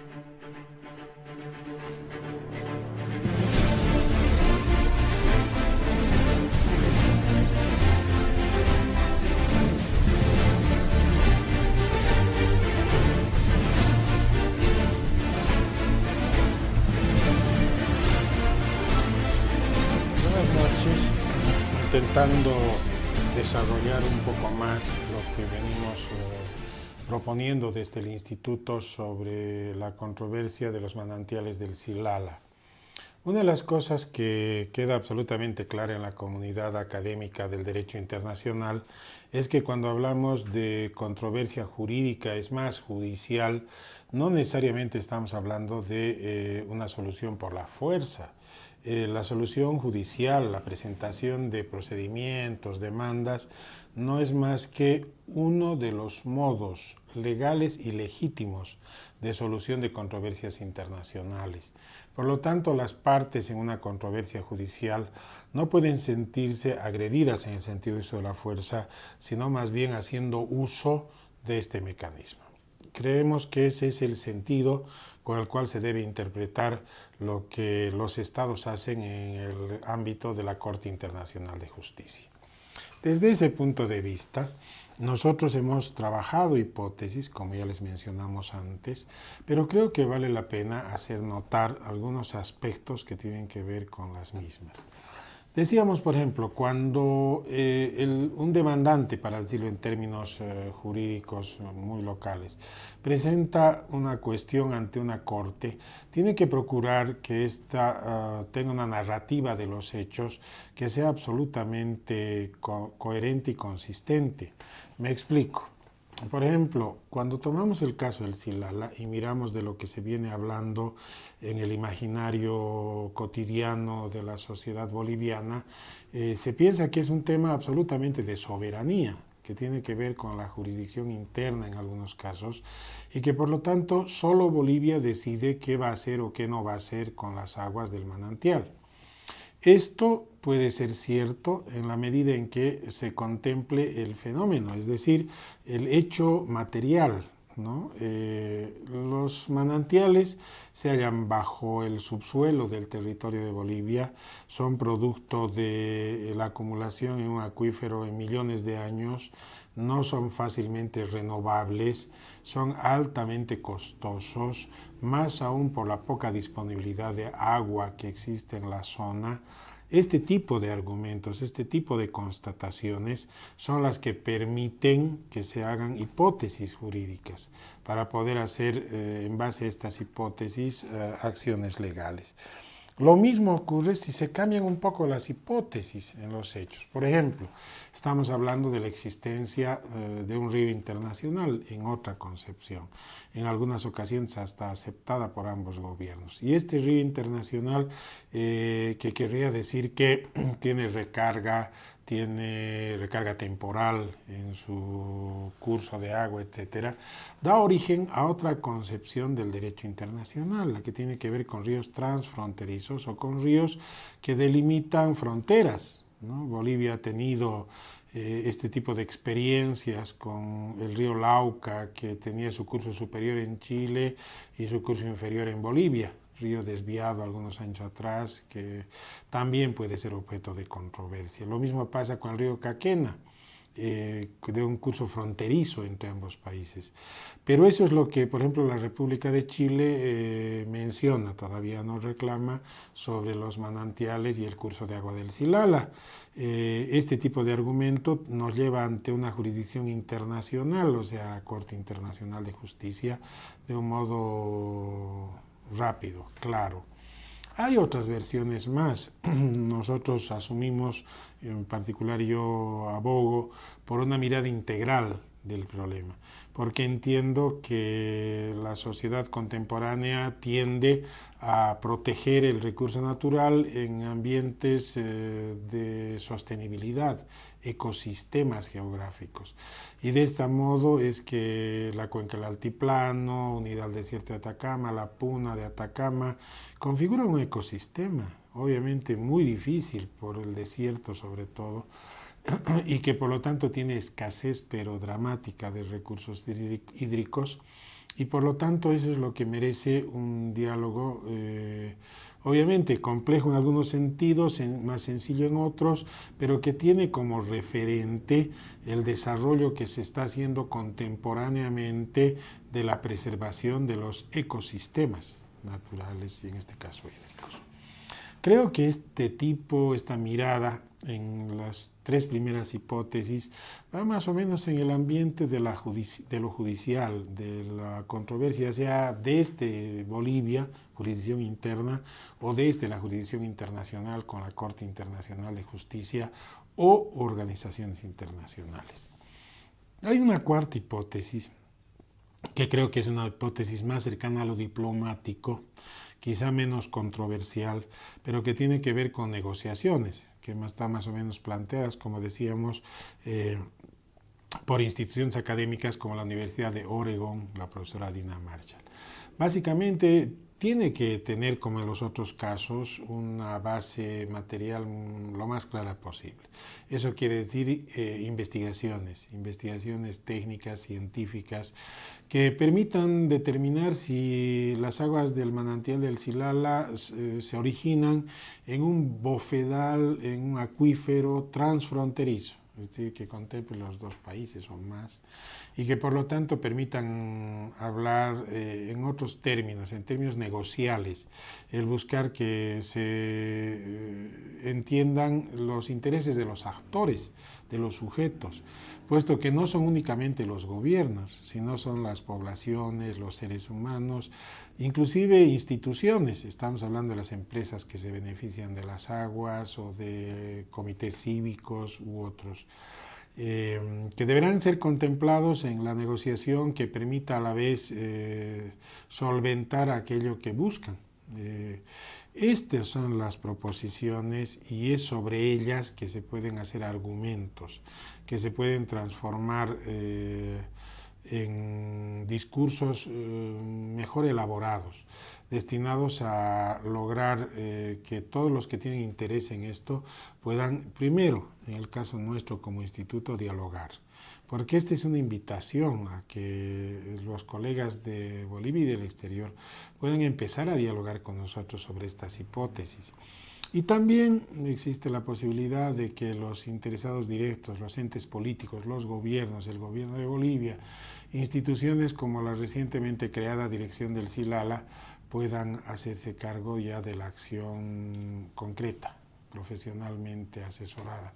Buenas noches. Intentando desarrollar un poco más lo que venimos proponiendo desde el Instituto sobre la controversia de los manantiales del Silala. Una de las cosas que queda absolutamente clara en la comunidad académica del derecho internacional es que cuando hablamos de controversia jurídica, es más judicial, no necesariamente estamos hablando de una solución por la fuerza. La solución judicial, la presentación de procedimientos, demandas, no es más que uno de los modos legales y legítimos de solución de controversias internacionales. Por lo tanto, las partes en una controversia judicial no pueden sentirse agredidas en el sentido de uso de la fuerza, sino más bien haciendo uso de este mecanismo. Creemos que ese es el sentido con el cual se debe interpretar lo que los estados hacen en el ámbito de la Corte Internacional de Justicia. Desde ese punto de vista, nosotros hemos trabajado hipótesis, como ya les mencionamos antes, pero creo que vale la pena hacer notar algunos aspectos que tienen que ver con las mismas. Decíamos, por ejemplo, cuando un demandante, para decirlo en términos jurídicos muy locales, presenta una cuestión ante una corte, tiene que procurar que ésta tenga una narrativa de los hechos que sea absolutamente coherente y consistente. Me explico. Por ejemplo, cuando tomamos el caso del Silala y miramos de lo que se viene hablando en el imaginario cotidiano de la sociedad boliviana, se piensa que es un tema absolutamente de soberanía, que tiene que ver con la jurisdicción interna en algunos casos, y que por lo tanto solo Bolivia decide qué va a hacer o qué no va a hacer con las aguas del manantial. Esto puede ser cierto en la medida en que se contemple el fenómeno, es decir, el hecho material, ¿no? Los manantiales se hallan bajo el subsuelo del territorio de Bolivia, son producto de la acumulación en un acuífero en millones de años, no son fácilmente renovables, son altamente costosos, más aún por la poca disponibilidad de agua que existe en la zona. Este tipo de argumentos, este tipo de constataciones son las que permiten que se hagan hipótesis jurídicas para poder hacer, en base a estas hipótesis, acciones legales. Lo mismo ocurre si se cambian un poco las hipótesis en los hechos. Por ejemplo, estamos hablando de la existencia de un río internacional en otra concepción, en algunas ocasiones hasta aceptada por ambos gobiernos. Y este río internacional, que querría decir que tiene recarga temporal en su curso de agua, etcétera, da origen a otra concepción del derecho internacional, la que tiene que ver con ríos transfronterizos o con ríos que delimitan fronteras, ¿no? Bolivia ha tenido este tipo de experiencias con el río Lauca, que tenía su curso superior en Chile y su curso inferior en Bolivia, río desviado algunos años atrás, que también puede ser objeto de controversia. Lo mismo pasa con el río Caquena, de un curso fronterizo entre ambos países. Pero eso es lo que, por ejemplo, la República de Chile menciona, todavía no reclama, sobre los manantiales y el curso de agua del Silala. Este tipo de argumento nos lleva ante una jurisdicción internacional, o sea, la Corte Internacional de Justicia, de un modo rápido, claro. Hay otras versiones más. Nosotros asumimos, en particular yo abogo, por una mirada integral del problema, porque entiendo que la sociedad contemporánea tiende a proteger el recurso natural en ambientes de sostenibilidad, ecosistemas geográficos. Y de este modo es que la cuenca del Altiplano, unida al desierto de Atacama, la Puna de Atacama, configura un ecosistema, obviamente muy difícil por el desierto sobre todo, y que por lo tanto tiene escasez pero dramática de recursos hídricos, Y por lo tanto eso es lo que merece un diálogo, obviamente complejo en algunos sentidos, más sencillo en otros, pero que tiene como referente el desarrollo que se está haciendo contemporáneamente de la preservación de los ecosistemas naturales y en este caso hídricos. Creo que esta mirada en las tres primeras hipótesis va más o menos en el ambiente de lo judicial, de la controversia, sea desde Bolivia, jurisdicción interna, o desde la jurisdicción internacional con la Corte Internacional de Justicia o organizaciones internacionales. Hay una cuarta hipótesis que creo que es una hipótesis más cercana a lo diplomático, quizá menos controversial, pero que tiene que ver con negociaciones, que están más o menos planteadas, como decíamos, por instituciones académicas como la Universidad de Oregon, la profesora Dina Marshall. Básicamente tiene que tener, como en los otros casos, una base material lo más clara posible. Eso quiere decir investigaciones técnicas, científicas, que permitan determinar si las aguas del manantial del Silala se originan en un bofedal, en un acuífero transfronterizo, es decir, que contemple los dos países o más, y que por lo tanto permitan hablar en otros términos, en términos negociales, el buscar que se entiendan los intereses de los actores, de los sujetos, puesto que no son únicamente los gobiernos, sino son las poblaciones, los seres humanos, inclusive instituciones. Estamos hablando de las empresas que se benefician de las aguas o de comités cívicos u otros, que deberán ser contemplados en la negociación que permita a la vez solventar aquello que buscan. Estas son las proposiciones y es sobre ellas que se pueden hacer argumentos, que se pueden transformar en discursos mejor elaborados, destinados a lograr que todos los que tienen interés en esto puedan, primero, en el caso nuestro como instituto, dialogar. Porque esta es una invitación a que los colegas de Bolivia y del exterior puedan empezar a dialogar con nosotros sobre estas hipótesis. Y también existe la posibilidad de que los interesados directos, los entes políticos, los gobiernos, el gobierno de Bolivia, instituciones como la recientemente creada Dirección del Silala, puedan hacerse cargo ya de la acción concreta, profesionalmente asesorada.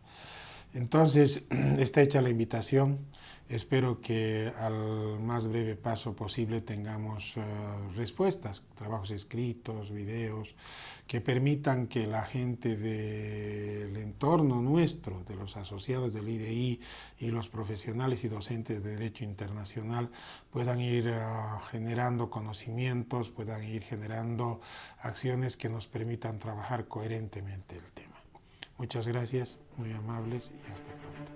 Entonces, está hecha la invitación. Espero que al más breve paso posible tengamos respuestas, trabajos escritos, videos, que permitan que la gente del entorno nuestro, de los asociados del IDI y los profesionales y docentes de Derecho Internacional puedan ir generando conocimientos, puedan ir generando acciones que nos permitan trabajar coherentemente el tema. Muchas gracias, muy amables y hasta pronto.